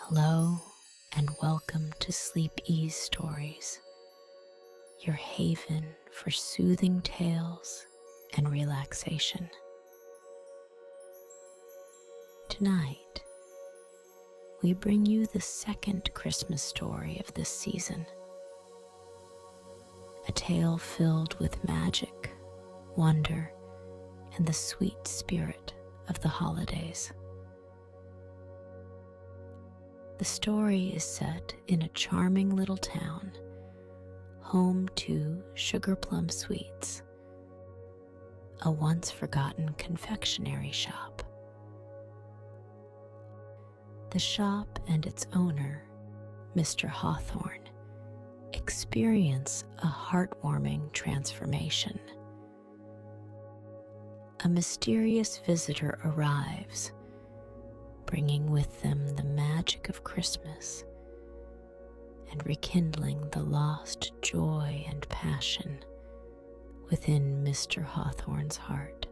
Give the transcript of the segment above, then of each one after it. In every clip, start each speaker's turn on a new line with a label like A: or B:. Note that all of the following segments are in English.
A: Hello and welcome to Sleep Ease Stories, your haven for soothing tales and relaxation. Tonight, we bring you the second Christmas story of this season, a tale filled with magic, wonder, and the sweet spirit of the holidays. The story is set in a charming little town, home to Sugar Plum Sweets, a once forgotten confectionery shop. The shop and its owner, Mr. Hawthorne, experience a heartwarming transformation. A mysterious visitor arrives, bringing with them the magic of Christmas and rekindling the lost joy and passion within Mr. Hawthorne's heart.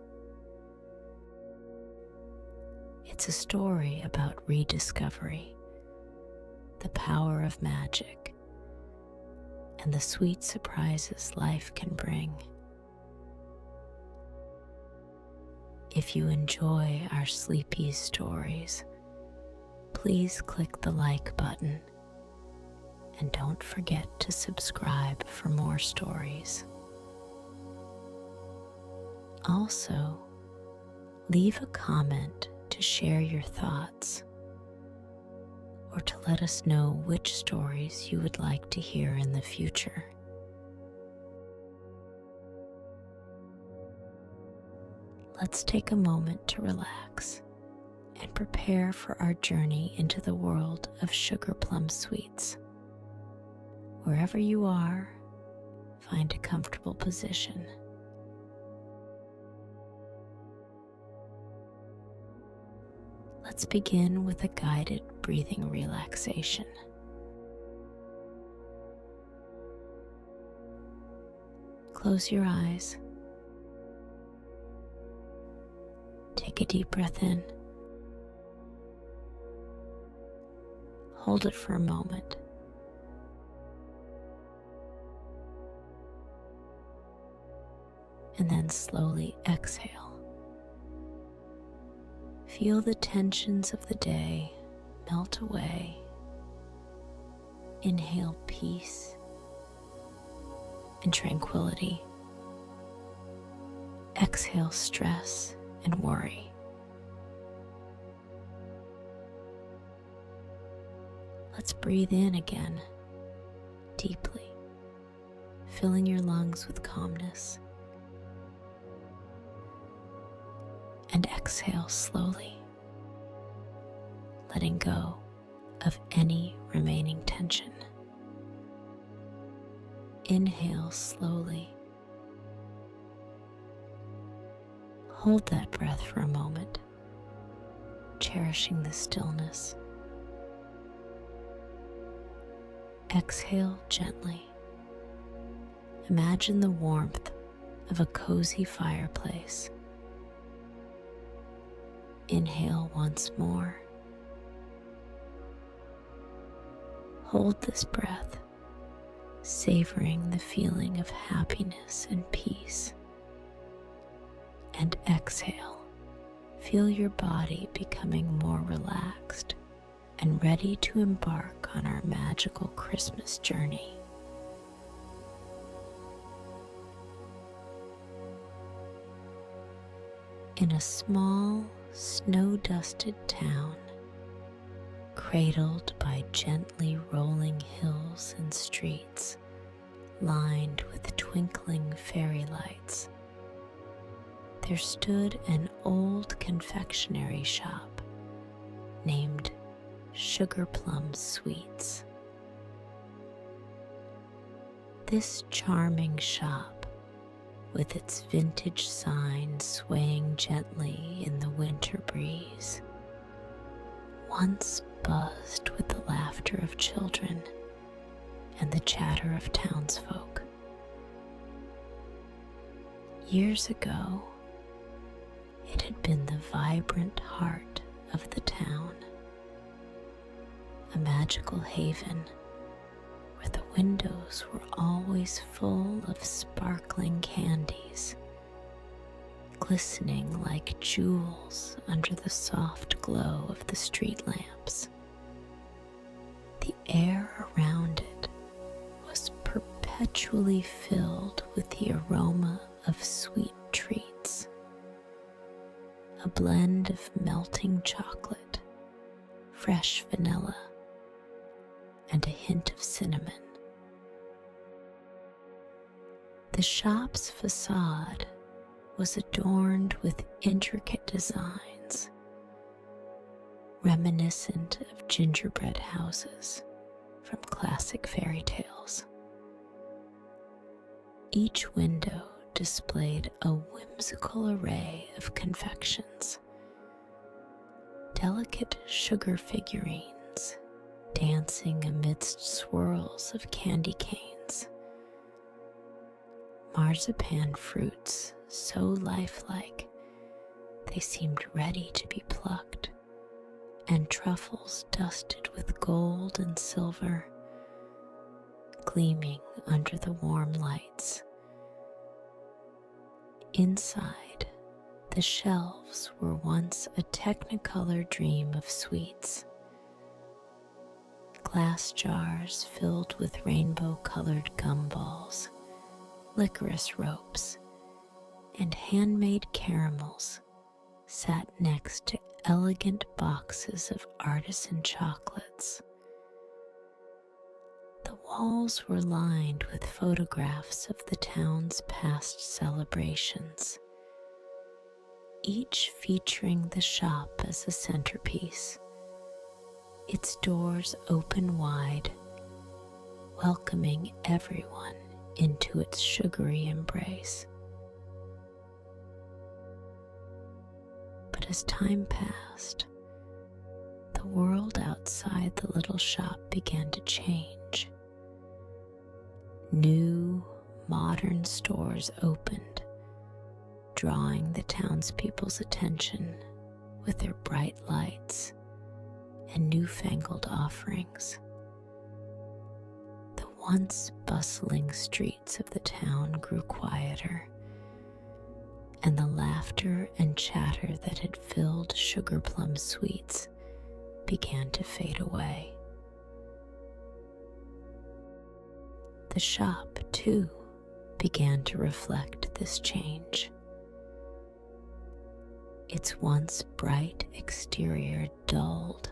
A: It's a story about rediscovery, the power of magic, and the sweet surprises life can bring. If you enjoy our sleepy stories, please click the like button and don't forget to subscribe for more stories. Also, leave a comment to share your thoughts or to let us know which stories you would like to hear in the future. Let's take a moment to relax and prepare for our journey into the world of Sugar Plum Sweets. Wherever you are, find a comfortable position. Let's begin with a guided breathing relaxation. Close your eyes. Take a deep breath in. Hold it for a moment. And then slowly exhale. Feel the tensions of the day melt away. Inhale peace and tranquility. Exhale stress and worry. Let's breathe in again, deeply, filling your lungs with calmness. And exhale slowly, letting go of any remaining tension. Inhale slowly. Hold that breath for a moment, cherishing the stillness. Exhale gently. Imagine the warmth of a cozy fireplace. Inhale once more. Hold this breath, savoring the feeling of happiness and peace. And exhale. Feel your body becoming more relaxed and ready to embark on our magical Christmas journey. In a small, snow-dusted town, cradled by gently rolling hills and streets lined with twinkling fairy lights, there stood an old confectionery shop named Sugar Plum Sweets. This charming shop, with its vintage sign swaying gently in the winter breeze, once buzzed with the laughter of children and the chatter of townsfolk. Years ago, it had been the vibrant heart of the town, a magical haven where the windows were always full of sparkling candies, glistening like jewels under the soft glow of the street lamps. The air around it was perpetually filled with the aroma of sweet treats, a blend of melting chocolate, fresh vanilla, and a hint of cinnamon. The shop's facade was adorned with intricate designs, reminiscent of gingerbread houses from classic fairy tales. Each window displayed a whimsical array of confections, delicate sugar figurines dancing amidst swirls of candy canes, marzipan fruits so lifelike they seemed ready to be plucked, and truffles dusted with gold and silver, gleaming under the warm lights. Inside, the shelves were once a technicolor dream of sweets. Glass jars filled with rainbow-colored gumballs, licorice ropes, and handmade caramels sat next to elegant boxes of artisan chocolates. The walls were lined with photographs of the town's past celebrations, each featuring the shop as a centerpiece, its doors open wide, welcoming everyone into its sugary embrace. But as time passed, the world outside the little shop began to change. New, modern stores opened, drawing the townspeople's attention with their bright lights and newfangled offerings. The once bustling streets of the town grew quieter, and the laughter and chatter that had filled Sugar Plum Sweets began to fade away. The shop, too, began to reflect this change. Its once bright exterior dulled,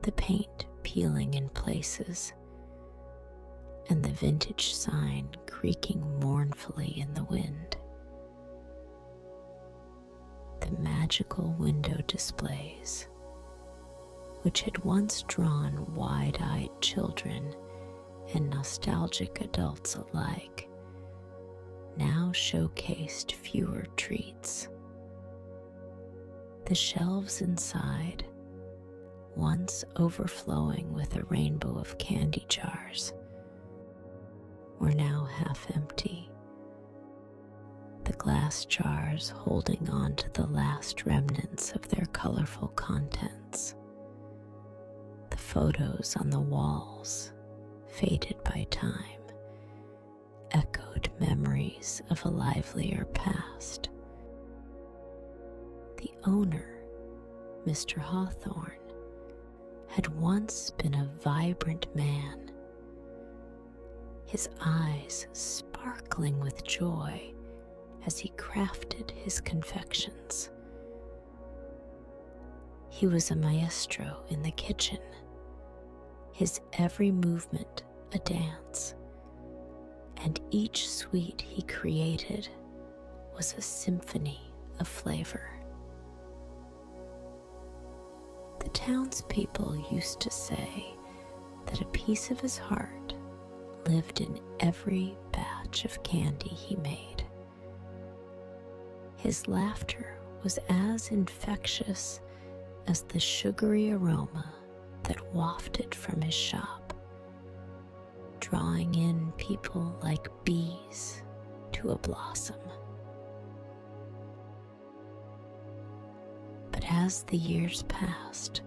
A: the paint peeling in places, and the vintage sign creaking mournfully in the wind. The magical window displays, which had once drawn wide-eyed children and nostalgic adults alike, now showcased fewer treats. The shelves inside, once overflowing with a rainbow of candy jars, were now half empty, the glass jars holding on to the last remnants of their colorful contents. The photos on the walls, faded by time, echoed memories of a livelier past. The owner, Mr. Hawthorne, had once been a vibrant man, his eyes sparkling with joy as he crafted his confections. He was a maestro in the kitchen, his every movement a dance, and each sweet he created was a symphony of flavor. The townspeople used to say that a piece of his heart lived in every batch of candy he made. His laughter was as infectious as the sugary aroma that wafted from his shop, drawing in people like bees to a blossom. But as the years passed,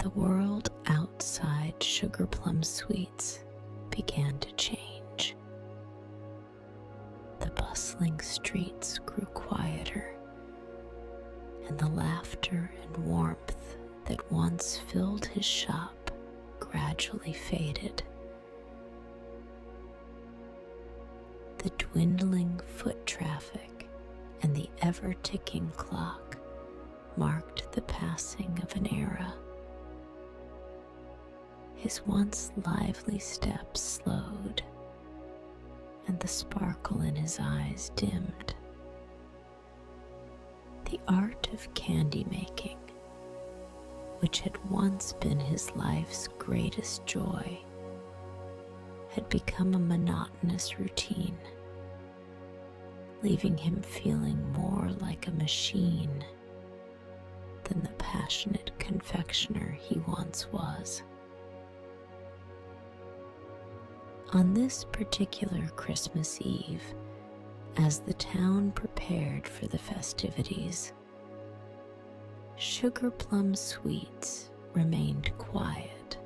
A: The world outside Sugar Plum Sweets began to change. The bustling streets grew quieter, and the laughter and warmth that once filled his shop gradually faded. The dwindling foot traffic and the ever-ticking clock marked the passing of an era. His once lively steps slowed, and the sparkle in his eyes dimmed. The art of candy making, which had once been his life's greatest joy, had become a monotonous routine, leaving him feeling more like a machine than the passionate confectioner he once was. On this particular Christmas Eve, as the town prepared for the festivities, Sugar Plum Sweets remained quiet,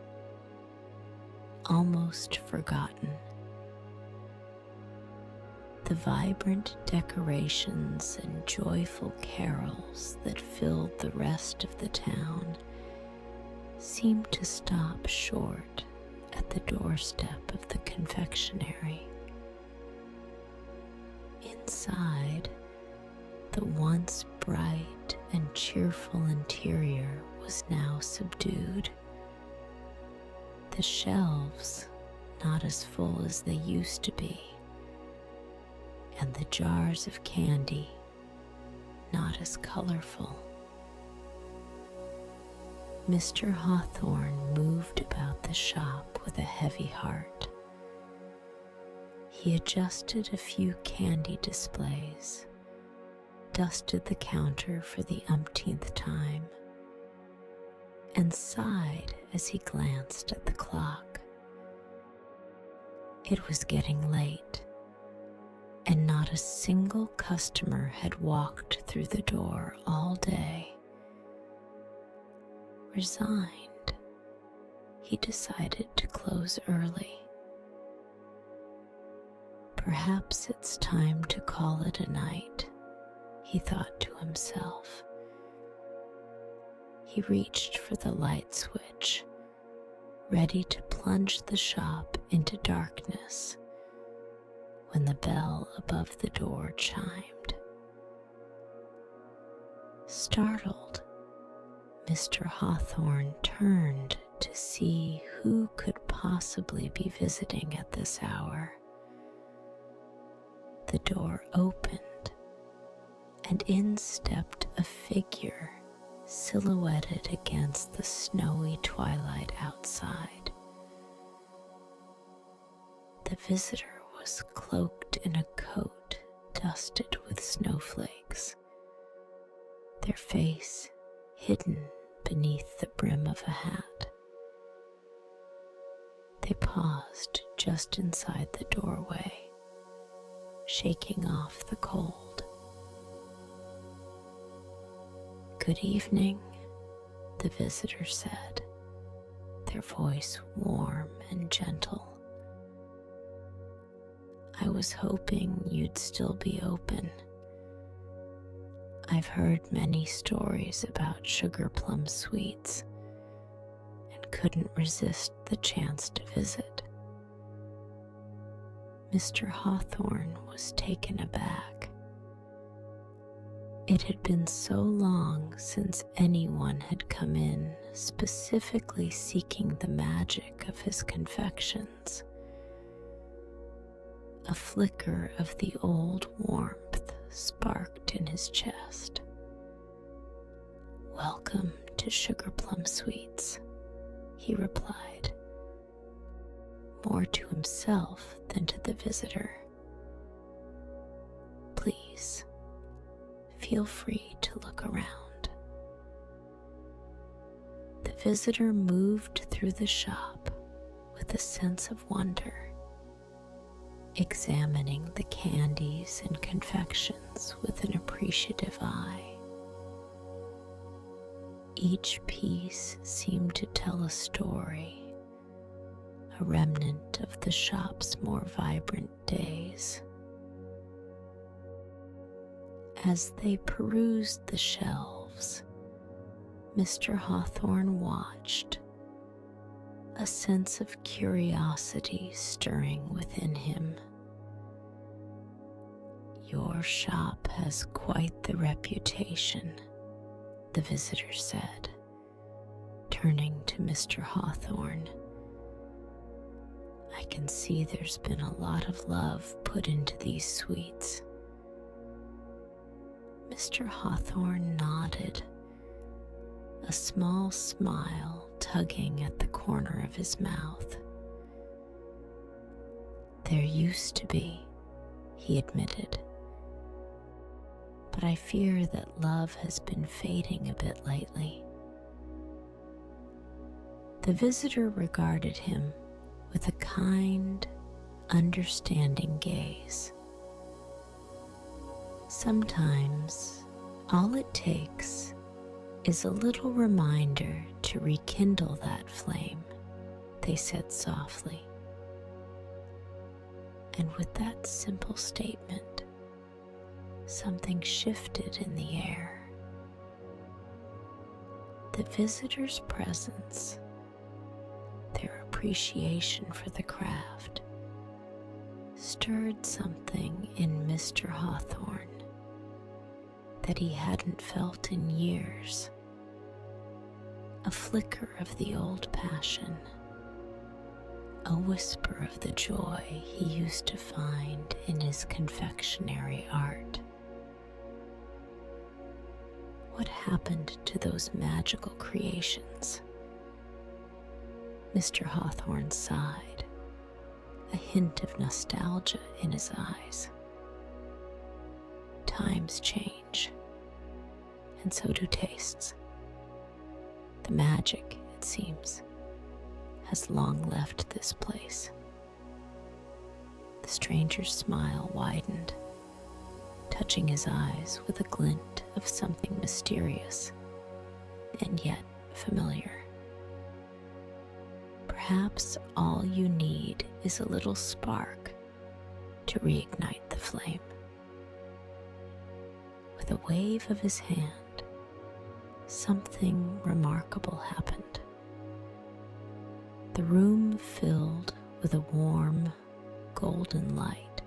A: almost forgotten. The vibrant decorations and joyful carols that filled the rest of the town seemed to stop short at the doorstep of the confectionery. Inside, the once bright and cheerful interior was now subdued. The shelves not as full as they used to be, and the jars of candy not as colorful. Mr. Hawthorne moved about the shop with a heavy heart. He adjusted a few candy displays, dusted the counter for the umpteenth time, and sighed as he glanced at the clock. It was getting late, and not a single customer had walked through the door all day. Resigned, he decided to close early. Perhaps it's time to call it a night, he thought to himself. He reached for the light switch, ready to plunge the shop into darkness, when the bell above the door chimed. Startled, Mr. Hawthorne turned to see who could possibly be visiting at this hour. The door opened, and in stepped a figure silhouetted against the snowy twilight outside. The visitor was cloaked in a coat dusted with snowflakes, their face hidden beneath the brim of a hat. They paused just inside the doorway, shaking off the cold. "Good evening," the visitor said, their voice warm and gentle. "I was hoping you'd still be open. I've heard many stories about Sugar Plum Sweets and couldn't resist the chance to visit." Mr. Hawthorne was taken aback. It had been so long since anyone had come in specifically seeking the magic of his confections. A flicker of the old warmth sparked in his chest. "Welcome to Sugar Plum Sweets," he replied, more to himself than to the visitor. "Please, feel free to look around." The visitor moved through the shop with a sense of wonder, examining the candies and confections with an appreciative eye. Each piece seemed to tell a story, a remnant of the shop's more vibrant days. As they perused the shelves, Mr. Hawthorne watched, a sense of curiosity stirring within him. "Your shop has quite the reputation," the visitor said, turning to Mr. Hawthorne. "I can see there's been a lot of love put into these sweets." Mr. Hawthorne nodded, a small smile tugging at the corner of his mouth. "There used to be," he admitted, "but I fear that love has been fading a bit lately." The visitor regarded him with a kind, understanding gaze. Sometimes all it takes is a little reminder to rekindle that flame, they said softly. And with that simple statement, something shifted in the air. The visitor's presence, their appreciation for the craft, stirred something in Mr. Hawthorne that he hadn't felt in years. A flicker of the old passion, a whisper of the joy he used to find in his confectionery art. What happened to those magical creations? Mr. Hawthorne sighed, a hint of nostalgia in his eyes. Times change, and so do tastes. The magic, it seems, has long left this place. The stranger's smile widened, touching his eyes with a glint of something mysterious and yet familiar. Perhaps all you need is a little spark to reignite the flame. With a wave of his hand, something remarkable happened. The room filled with a warm, golden light,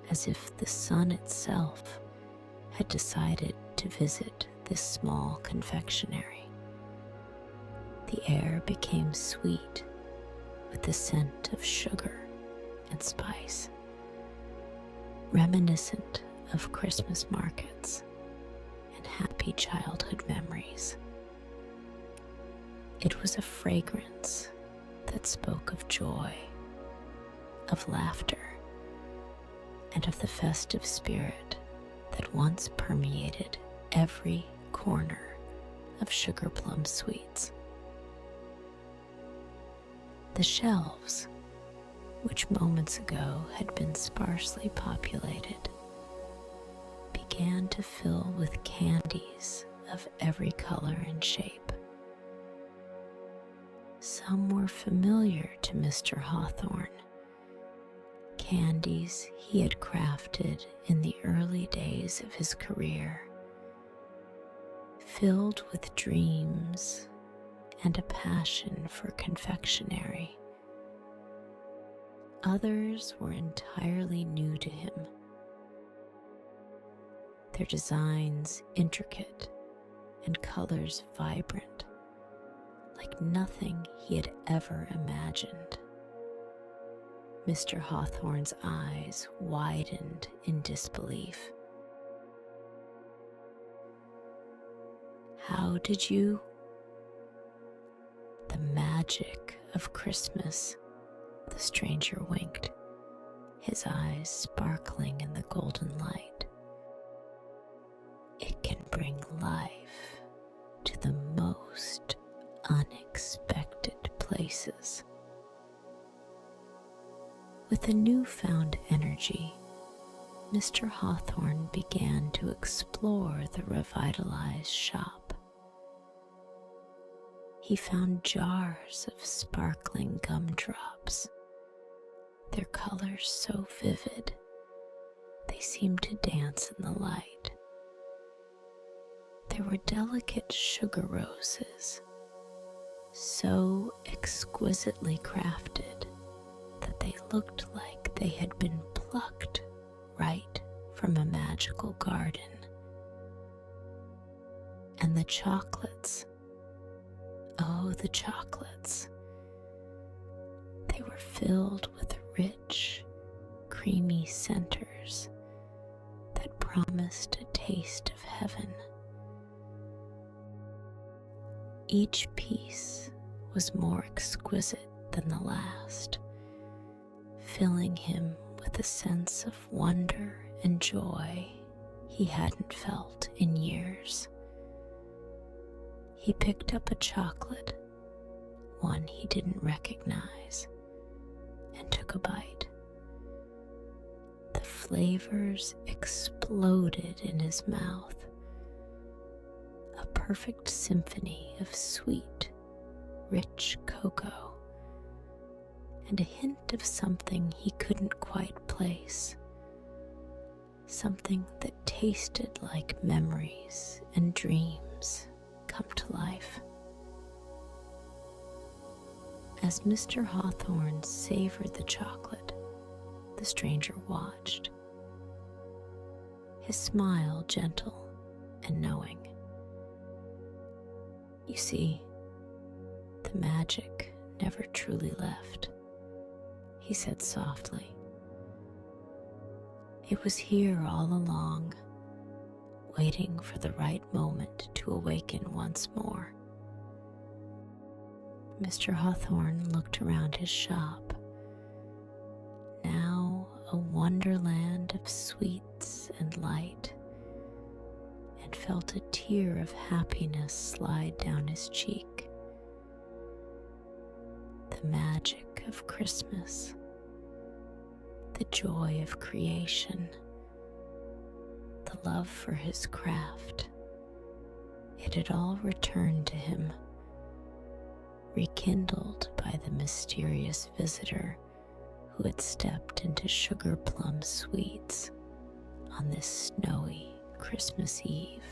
A: as if the sun itself had decided to visit this small confectionery. The air became sweet with the scent of sugar and spice, reminiscent of Christmas markets and happy childhood memories. It was a fragrance that spoke of joy, of laughter, and of the festive spirit that once permeated every corner of Sugar Plum Sweets. The shelves, which moments ago had been sparsely populated, began to fill with candies of every color and shape. Some were familiar to Mr. Hawthorne, candies he had crafted in the early days of his career, filled with dreams and a passion for confectionery. Others were entirely new to him, their designs intricate and colors vibrant, like nothing he had ever imagined. Mr. Hawthorne's eyes widened in disbelief. "How did you?" "The magic of Christmas," the stranger winked, his eyes sparkling in the golden light. "It can bring life to the most unexpected places." With a newfound energy, Mr. Hawthorne began to explore the revitalized shop. he found jars of sparkling gumdrops, their colors so vivid they seemed to dance in the light. There were delicate sugar roses, so exquisitely crafted that they looked like they had been plucked right from a magical garden. And the chocolates, oh, the chocolates, they were filled with rich, creamy centers that promised a taste of heaven. Each piece was more exquisite than the last, filling him with a sense of wonder and joy he hadn't felt in years. He picked up a chocolate, one he didn't recognize, and took a bite. The flavors exploded in his mouth, a perfect symphony of sweet, rich cocoa, and a hint of something he couldn't quite place, something that tasted like memories and dreams come to life. As Mr. Hawthorne savored the chocolate, the stranger watched, his smile gentle and knowing. You see, the magic never truly left, he said softly. It was here all along, waiting for the right moment to awaken once more. Mr. Hawthorne looked around his shop, now a wonderland of sweets and light, and felt a tear of happiness slide down his cheek. The magic of Christmas, the joy of creation, the love for his craft, it had all returned to him, rekindled by the mysterious visitor who had stepped into Sugar Plum Sweets on this snowy Christmas Eve.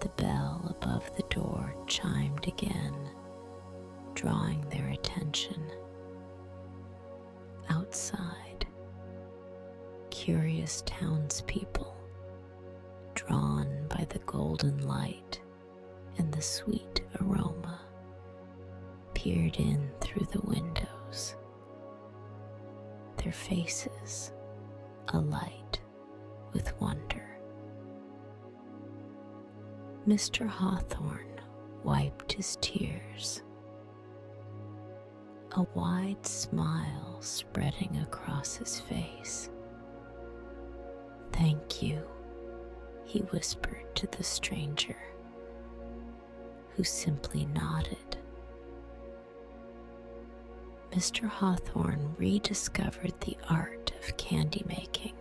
A: The bell above the door chimed again, drawing their attention. Outside, curious townspeople, drawn by the golden light and the sweet aroma, peered in through the windows, their faces alight with wonder. Mr. Hawthorne wiped his tears, a wide smile spreading across his face. "Thank you," he whispered to the stranger, who simply nodded. Mr. Hawthorne rediscovered the art of candy making,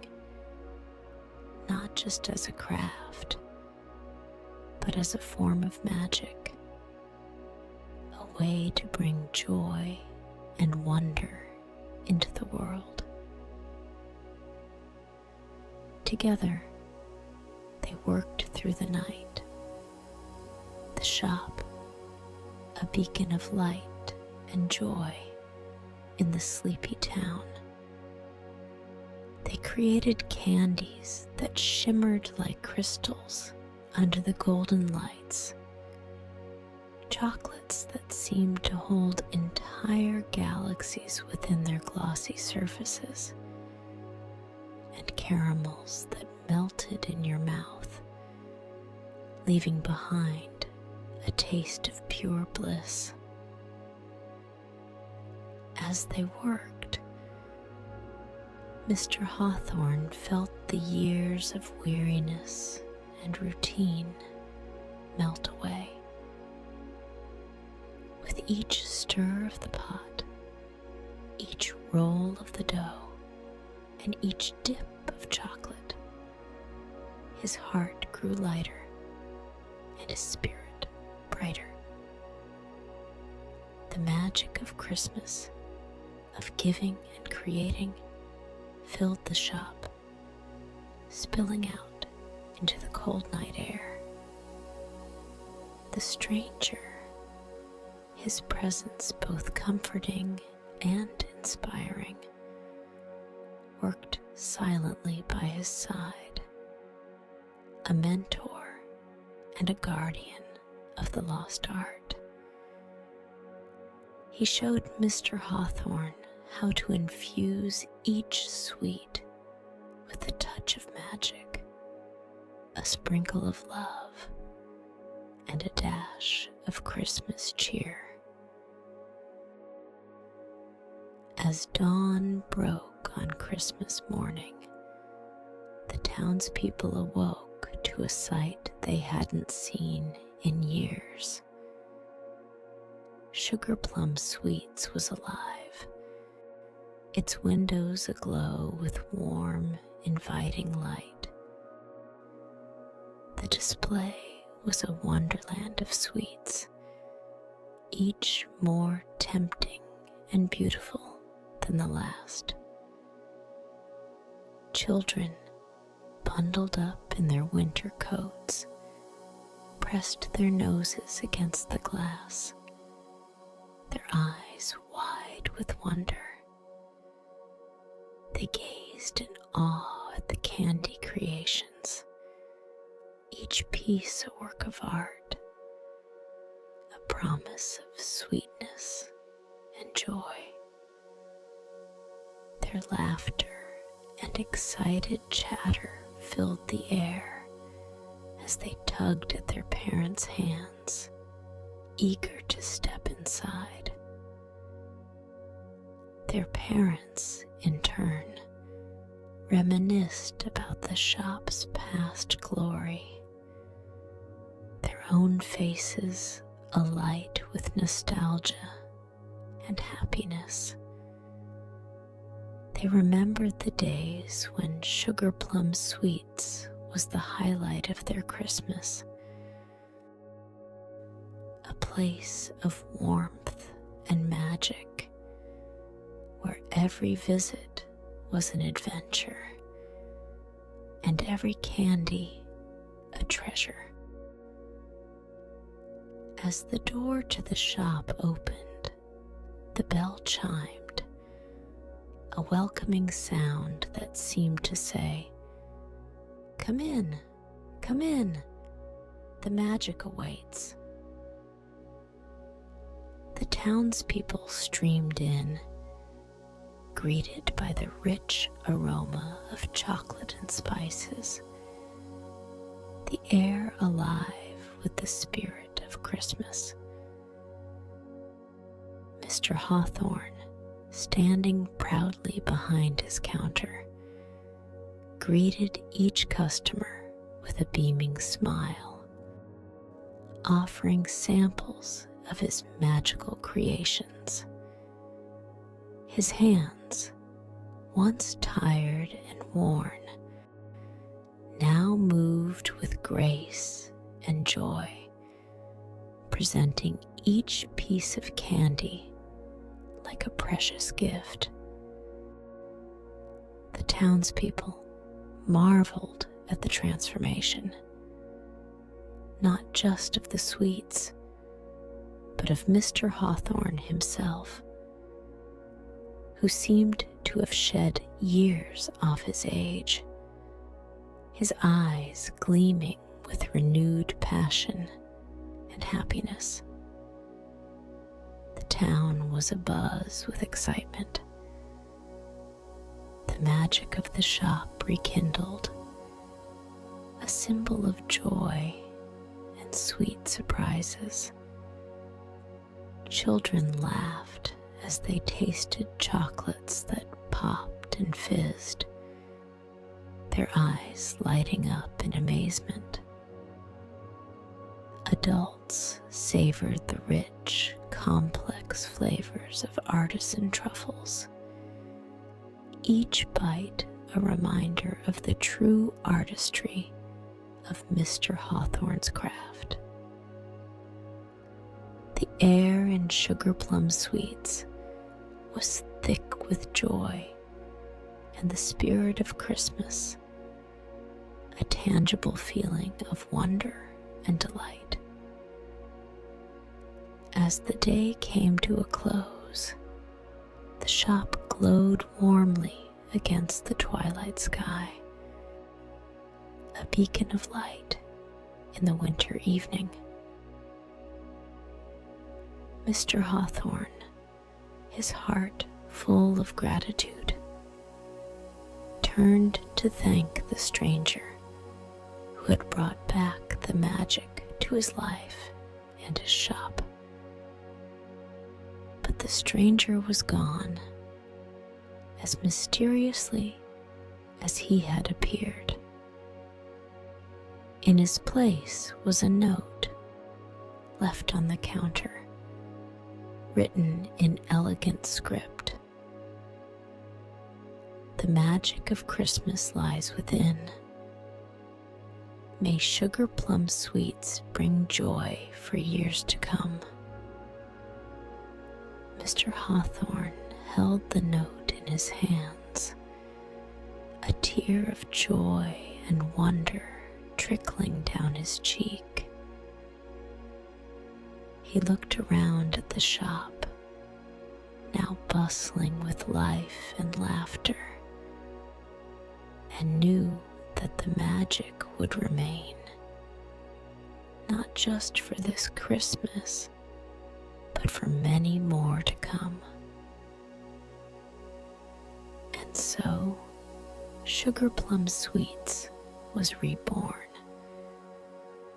A: not just as a craft, but as a form of magic, a way to bring joy and wonder into the world. Together, they worked through the night, the shop, a beacon of light and joy in the sleepy town. They created candies that shimmered like crystals under the golden lights, chocolates that seemed to hold entire galaxies within their glossy surfaces, and caramels that melted in your mouth, leaving behind a taste of pure bliss. As they worked, Mr. Hawthorne felt the years of weariness and routine melt away. With each stir of the pot, each roll of the dough, and each dip of chocolate, his heart grew lighter, his spirit brighter. The magic of Christmas, of giving and creating, filled the shop, spilling out into the cold night air. The stranger, his presence both comforting and inspiring, worked silently by his side, a mentor and a guardian of the lost art. He showed Mr. Hawthorne how to infuse each sweet with a touch of magic, a sprinkle of love, and a dash of Christmas cheer. As dawn broke on Christmas morning, the townspeople awoke to a sight they hadn't seen in years. Sugar Plum Sweets was alive, its windows aglow with warm, inviting light. The display was a wonderland of sweets, each more tempting and beautiful than the last. Children, bundled up in their winter coats, pressed their noses against the glass, their eyes wide with wonder. They gazed in awe at the candy creations, each piece a work of art, a promise of sweetness and joy. Their laughter and excited chatter filled the air as they tugged at their parents' hands, eager to step inside. Their parents, in turn, reminisced about the shop's past glory, their own faces alight with nostalgia and happiness. They remembered the days when Sugar Plum Sweets was the highlight of their Christmas, a place of warmth and magic, where every visit was an adventure and every candy a treasure. As the door to the shop opened, the bell chimed, a welcoming sound that seemed to say, "Come in, come in, the magic awaits." The townspeople streamed in, greeted by the rich aroma of chocolate and spices, the air alive with the spirit of Christmas. Mr. Hawthorne, standing proudly behind his counter, greeted each customer with a beaming smile, offering samples of his magical creations. His hands, once tired and worn, now moved with grace and joy, presenting each piece of candy like a precious gift. The townspeople marveled at the transformation, not just of the sweets, but of Mr. Hawthorne himself, who seemed to have shed years off his age, his eyes gleaming with renewed passion and happiness. The town was abuzz with excitement. The magic of the shop rekindled, a symbol of joy and sweet surprises. Children laughed as they tasted chocolates that popped and fizzed, their eyes lighting up in amazement. Adults savored the rich, complex flavors of artisan truffles, each bite a reminder of the true artistry of Mr. Hawthorne's craft. air in Sugar Plum Sweets was thick with joy and the spirit of Christmas, a tangible feeling of wonder and delight. As the day came to a close, the shop glowed warmly against the twilight sky, a beacon of light in the winter evening. Mr. Hawthorne, his heart full of gratitude, turned to thank the stranger who had brought back the magic to his life and his shop. But the stranger was gone, as mysteriously as he had appeared. In his place was a note left on the counter, written in elegant script. The magic of Christmas lies within. May Sugar Plum Sweets bring joy for years to come. Mr. Hawthorne held the note in his hands, a tear of joy and wonder trickling down his cheek. He looked around at the shop, now bustling with life and laughter, and knew that the magic would remain, not just for this Christmas, but for many more to come. And so, Sugar Plum Sweets was reborn,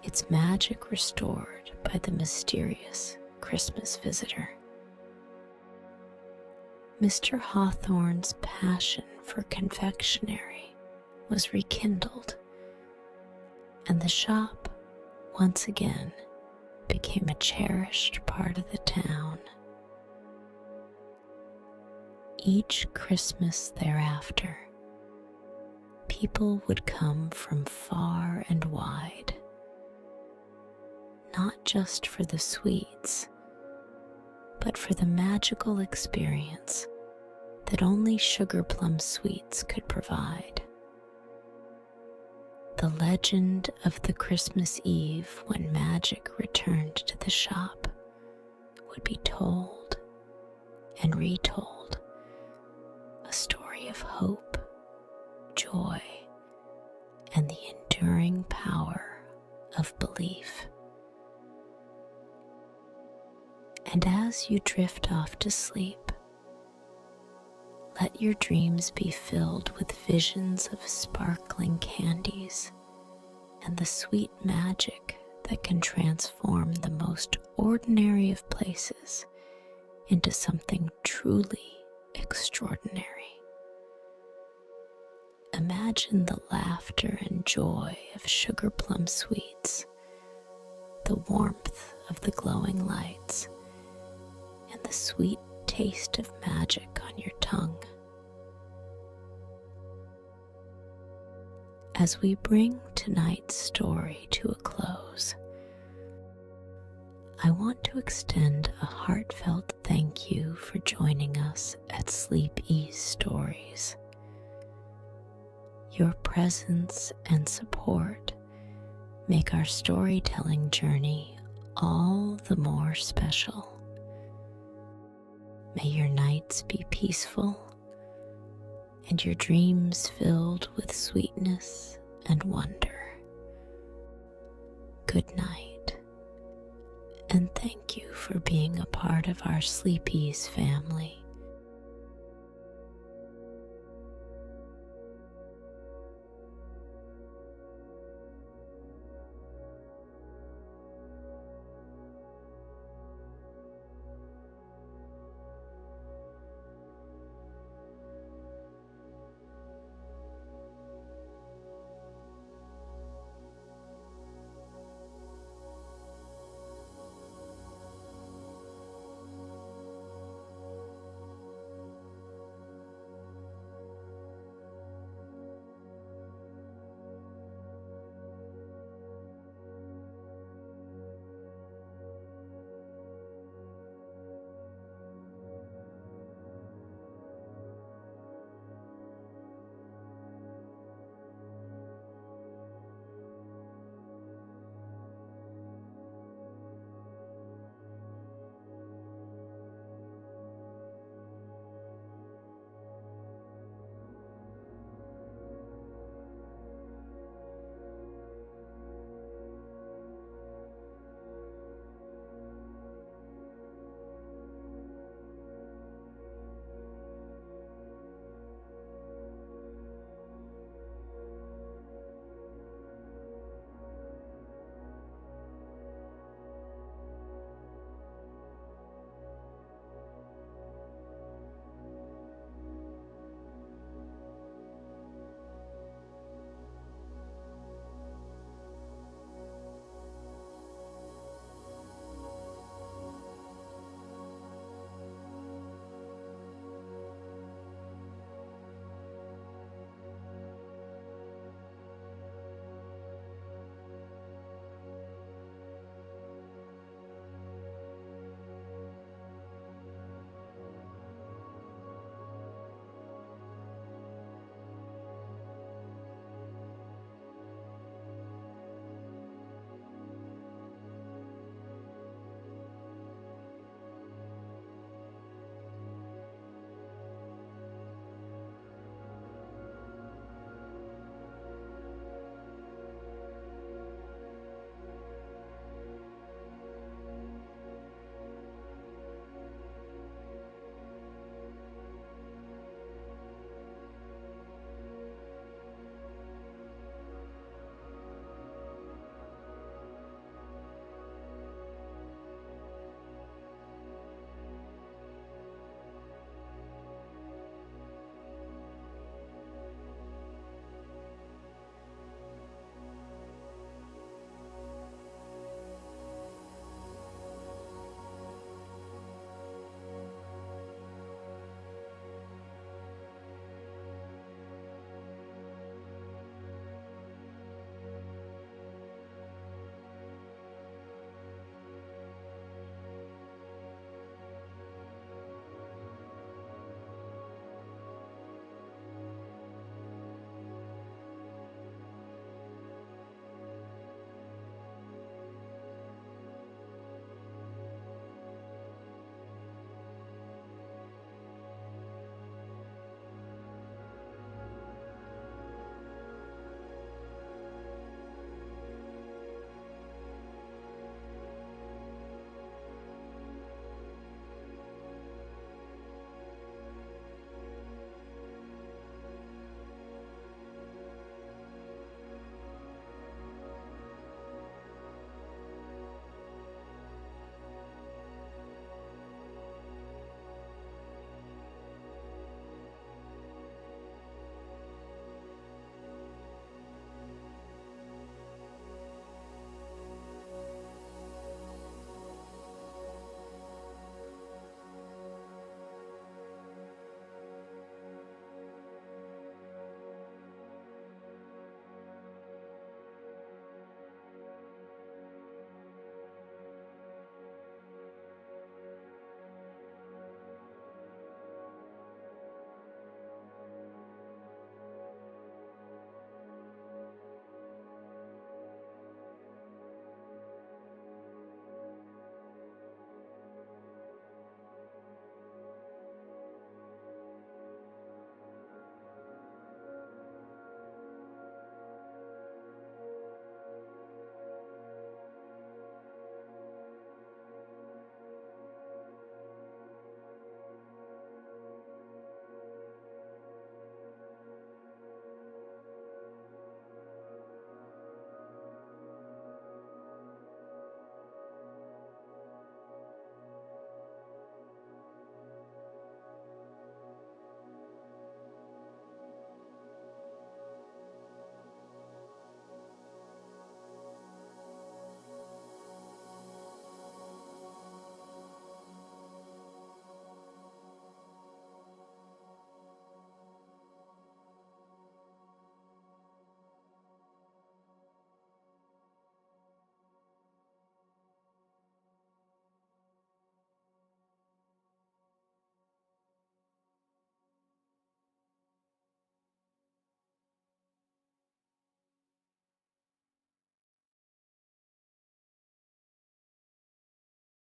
A: its magic restored by the mysterious Christmas visitor. Mr. Hawthorne's passion for confectionery was rekindled, and the shop once again became a cherished part of the town. Each Christmas thereafter, people would come from far and wide, not just for the sweets, but for the magical experience that only Sugar Plum Sweets could provide. The legend of the Christmas Eve when magic returned to the shop would be told and retold, a story of hope, joy, and the enduring power of belief. And as you drift off to sleep, let your dreams be filled with visions of sparkling candies and the sweet magic that can transform the most ordinary of places into something truly extraordinary. Imagine the laughter and joy of Sugar Plum Sweets, the warmth of the glowing lights, and the sweet taste of magic on your tongue. As we bring tonight's story to a close, I want to extend a heartfelt thank you for joining us at Sleep Ease Stories. Your presence and support make our storytelling journey all the more special. May your nights be peaceful and your dreams filled with sweetness and wonder. Good night, and thank you for being a part of our Sleep Ease family.